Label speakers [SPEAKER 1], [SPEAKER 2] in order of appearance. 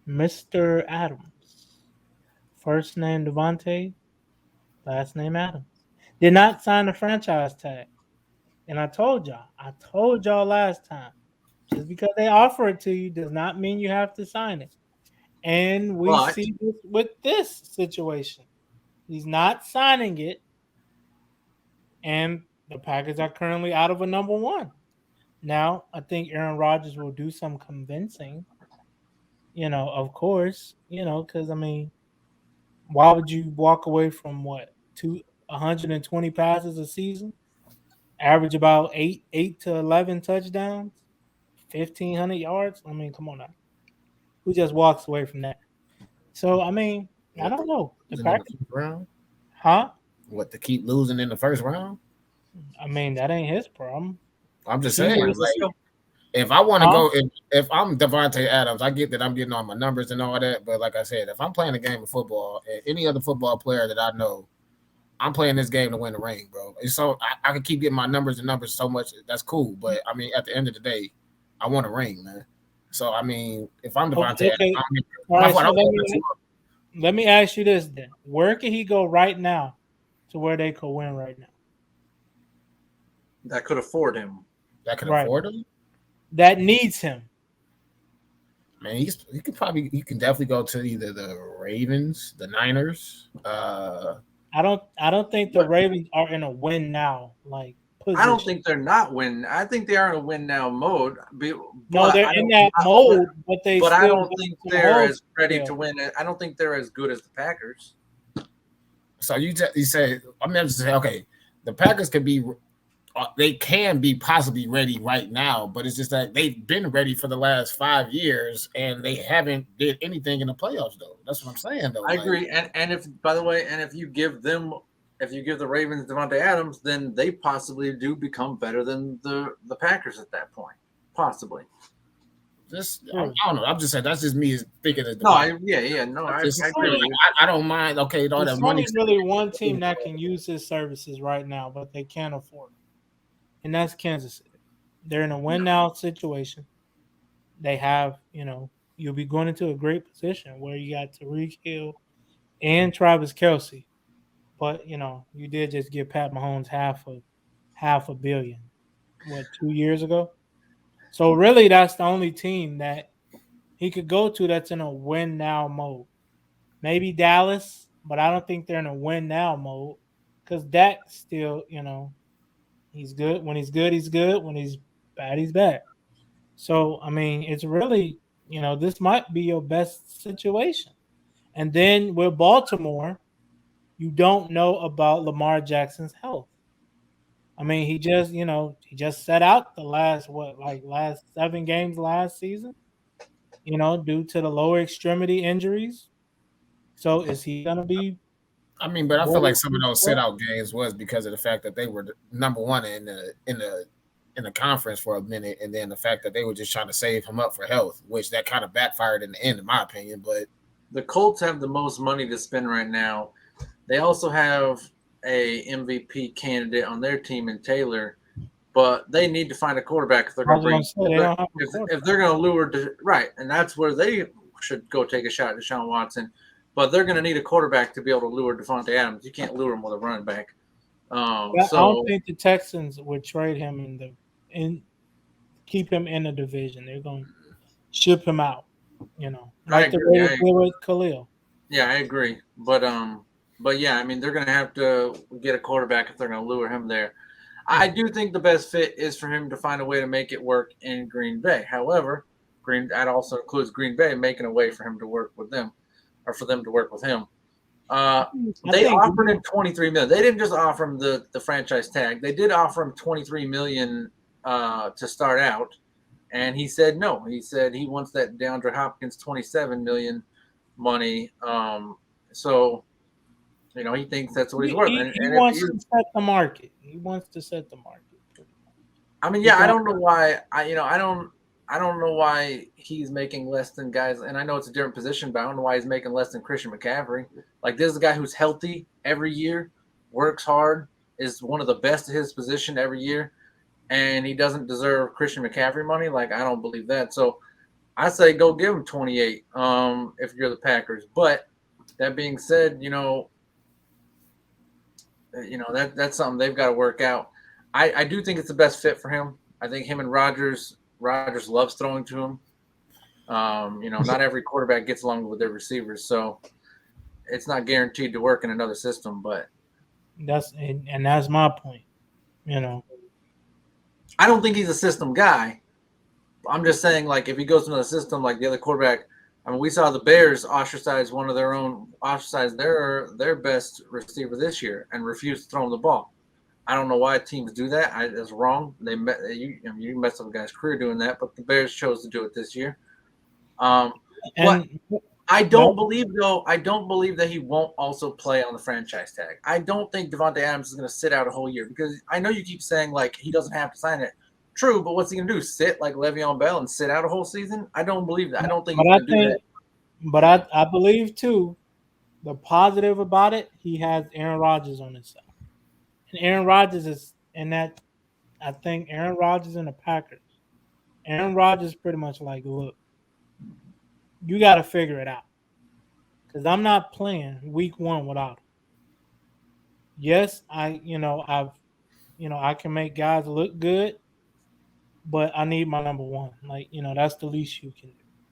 [SPEAKER 1] Mr. Adams. First name Davante, last name Adams. Did not sign the franchise tag. And I told y'all last time, just because they offer it to you does not mean you have to sign it. And we
[SPEAKER 2] But
[SPEAKER 1] see this with this situation. He's not signing it, and the Packers are currently out of a number one. Now, I think Aaron Rodgers will do some convincing, of course, because I mean, why would you walk away from what, 120 passes a season, average about eight to 11 touchdowns, 1,500 yards? I mean, come on now. Who just walks away from that? So, I mean, I
[SPEAKER 3] What
[SPEAKER 1] don't
[SPEAKER 3] the
[SPEAKER 1] know. The
[SPEAKER 3] losing in the
[SPEAKER 1] Packers,
[SPEAKER 3] first round?
[SPEAKER 1] huh?
[SPEAKER 3] What to keep losing in the first round?
[SPEAKER 1] I mean, that ain't his problem.
[SPEAKER 3] I'm just
[SPEAKER 1] He
[SPEAKER 3] saying,
[SPEAKER 2] San
[SPEAKER 1] was,
[SPEAKER 3] like
[SPEAKER 2] Francisco,
[SPEAKER 3] if I want to
[SPEAKER 1] huh?
[SPEAKER 3] go, if I'm Davante Adams, I get that I'm getting all my numbers and all that, but like I said, if I'm playing a game of football, any other football player that I know, I'm playing this game to win the ring, bro. And so I can keep getting my numbers and numbers so much. That's cool, but I mean, at the end of the day, I want a ring, man. So I mean, if I'm
[SPEAKER 1] Okay,
[SPEAKER 3] Davante,
[SPEAKER 1] okay.
[SPEAKER 3] I mean,
[SPEAKER 1] All
[SPEAKER 3] my
[SPEAKER 1] right.
[SPEAKER 3] fault. I
[SPEAKER 1] So
[SPEAKER 3] was gonna cut you off.
[SPEAKER 1] let me ask you this then: where can he go right now to where they could win right now?
[SPEAKER 2] that could afford him.
[SPEAKER 3] That can
[SPEAKER 1] Right.
[SPEAKER 3] afford him.
[SPEAKER 1] That needs him.
[SPEAKER 3] Man, he can definitely go to either the Ravens, the Niners.
[SPEAKER 1] I don't think the
[SPEAKER 2] But
[SPEAKER 1] Ravens are in a win now like
[SPEAKER 2] I don't
[SPEAKER 1] position.
[SPEAKER 2] think they're not win. I think they are in a win now mode.
[SPEAKER 1] No,
[SPEAKER 2] But
[SPEAKER 1] they're
[SPEAKER 2] I
[SPEAKER 1] in
[SPEAKER 2] don't.
[SPEAKER 1] that mode, but they
[SPEAKER 2] But I
[SPEAKER 1] still
[SPEAKER 2] don't
[SPEAKER 1] got
[SPEAKER 2] think
[SPEAKER 1] some
[SPEAKER 2] they're
[SPEAKER 1] holes
[SPEAKER 2] as ready to
[SPEAKER 1] still.
[SPEAKER 2] win. I don't think they're as good as the Packers.
[SPEAKER 3] so you say, I mean, I'm just saying, okay, the Packers could be, they can be possibly ready right now, but it's just that they've been ready for the last 5 years and they haven't did anything in the playoffs though. That's what I'm saying though.
[SPEAKER 2] I
[SPEAKER 3] Like,
[SPEAKER 2] agree. And if by the way, and if you give them, if you give the Ravens Davante Adams, then they possibly do become better than the Packers at that point. Possibly.
[SPEAKER 3] just
[SPEAKER 1] True.
[SPEAKER 3] I don't know. I'm just saying that's just me thinking as
[SPEAKER 2] No,
[SPEAKER 3] Devontae.
[SPEAKER 2] yeah. No,
[SPEAKER 3] I'm
[SPEAKER 1] It's
[SPEAKER 2] I
[SPEAKER 3] just
[SPEAKER 2] agree with
[SPEAKER 1] only
[SPEAKER 2] you.
[SPEAKER 3] I don't mind. Okay, all that
[SPEAKER 1] it's
[SPEAKER 3] money.
[SPEAKER 1] only really one team that can use his services right now, but they can't afford it, and that's Kansas City. They're in a win now situation. They have, you'll be going into a great position where you got Tariq Hill and Travis Kelsey. But you did just give Pat Mahomes half a billion, what, 2 years ago? So really that's the only team that he could go to that's in a win now mode. Maybe Dallas, but I don't think they're in a win now mode. Because Dak still, he's good. When he's good, he's good. When he's bad, he's bad. So I mean, it's really, this might be your best situation. And then with Baltimore, you don't know about Lamar Jackson's health. I mean, he just set out the last last 7 games last season, due to the lower extremity injuries. So is he gonna be
[SPEAKER 3] I mean, but I feel
[SPEAKER 1] ready
[SPEAKER 3] like some of
[SPEAKER 1] to
[SPEAKER 3] those sit
[SPEAKER 1] start?
[SPEAKER 3] out games was because of the fact that they were number one in the conference for a minute, and then the fact that they were just trying to save him up for health, which that kind of backfired in the end, in my opinion. But
[SPEAKER 2] The Colts have the most money to spend right now. They also have a MVP candidate on their team in Taylor, but they need to find a quarterback if they're
[SPEAKER 1] I
[SPEAKER 2] going to
[SPEAKER 1] was gonna
[SPEAKER 2] bring
[SPEAKER 1] say they don't have a
[SPEAKER 2] if
[SPEAKER 1] quarterback.
[SPEAKER 2] they're going to lure right, and that's where they should go take a shot at Deshaun Watson. But they're going to need a quarterback to be able to lure Devontae Adams. You can't lure him with a running back.
[SPEAKER 1] Yeah, I don't
[SPEAKER 2] So
[SPEAKER 1] think the Texans would trade him in keep him in the division. They're gonna ship him out,
[SPEAKER 2] I
[SPEAKER 1] like the
[SPEAKER 2] agree.
[SPEAKER 1] Raiders did with Khalil.
[SPEAKER 2] Yeah, I agree. But yeah, I mean they're going to have to get a quarterback if they're going to lure him there. I do think the best fit is for him to find a way to make it work in Green Bay. However, Green that also includes Green Bay making a way for him to work with them, or for them to work with him.
[SPEAKER 1] I
[SPEAKER 2] They
[SPEAKER 1] think
[SPEAKER 2] offered him 23 million. They didn't just offer him the franchise tag. They did offer him 23 million to start out, and he said no. He said he wants that DeAndre Hopkins 27 million money. So he thinks that's what he's
[SPEAKER 1] he,
[SPEAKER 2] worth.
[SPEAKER 1] he, he
[SPEAKER 2] And if
[SPEAKER 1] wants
[SPEAKER 2] you
[SPEAKER 1] to set the market. He wants to set the market pretty much.
[SPEAKER 2] I mean,
[SPEAKER 1] He
[SPEAKER 2] yeah, I
[SPEAKER 1] got
[SPEAKER 2] don't know why. I don't know why he's making less than guys. And I know it's a different position, but I don't know why he's making less than Christian McCaffrey. Like this is a guy who's healthy every year, works hard, is one of the best at his position every year, and he doesn't deserve Christian McCaffrey money. Like I don't believe that. So I say go give him 28 if you're the Packers. But that being said, that's something they've got to work out. I do think it's the best fit for him. I think him and Rodgers loves throwing to him. Not every quarterback gets along with their receivers, so it's not guaranteed to work in another system. But
[SPEAKER 1] that's my point.
[SPEAKER 2] I don't think he's a system guy. I'm just saying, like, if he goes to another system, like the other quarterback. I mean, we saw the Bears ostracize their best receiver this year and refuse to throw him the ball. I don't know why teams do that. That's wrong. You mess up a guy's career doing that, but the Bears chose to do it this year. But I don't believe that he won't also play on the franchise tag. I don't think Davante Adams is going to sit out a whole year because I know you keep saying like he doesn't have to sign it. True, but what's he going to do? Sit like Le'Veon Bell and sit out a whole season? I don't believe that. I don't think he's going to do that.
[SPEAKER 1] But I believe too, the positive about it, he has Aaron Rodgers on his side, and Aaron Rodgers is in that. I think Aaron Rodgers and the Packers. Aaron Rodgers pretty much like, look, you got to figure it out because I'm not playing week 1 without him. Yes, I can make guys look good, but I need my number one. Like, that's the least you can do.